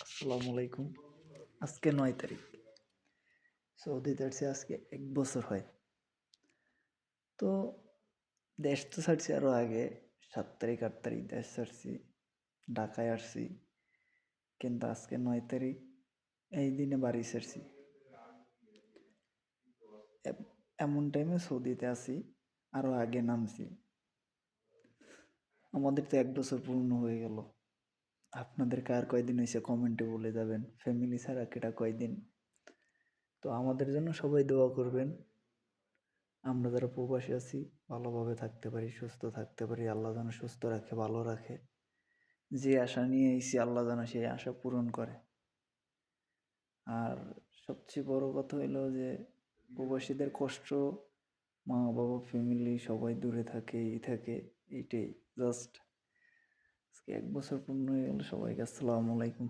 আসসালামু আলাইকুম। আজকে ৯ তারিখ। সৌদিতে আসছি আজকে ১ বছর হয়। তো দেশ তো ছাড়ছি আরও আগে ৭ তারিখ ৮ তারিখ দেশ ছাড়ছি। ঢাকায় আসছি। কিন্তু আজকে ৯ তারিখ এই দিনে বাড়ি ছাড়ছি। এমন টাইমে সৌদিতে আছি, আরও আগে নামছি। আমাদের তো ১ বছর পূর্ণ হয়ে গেল। আপনাদের কার কয়দিন হয়েছে কমেন্টে বলে যাবেন। ফ্যামিলি ছাড়া কেটা কয়দিন। তো আমাদের জন্য সবাই দোয়া করবেন। আমরা যারা প্রবাসী আছি ভালোভাবে থাকতে পারি, সুস্থ থাকতে পারি, আল্লাহ যেন সুস্থ রাখে, ভালো রাখে। যে আশা নিয়ে এসেছি আল্লাহ যেন সেই আশা পূরণ করে। আর সবচেয়ে বড় কথা হইলো যে প্রবাসীদের কষ্ট, মা বাবা ফ্যামিলি সবাই দূরে থাকে, এইটাই জাস্ট। আজকে ১ বছর পূর্ণ হয়ে গেল। সবাইকে আসসালামু আলাইকুম।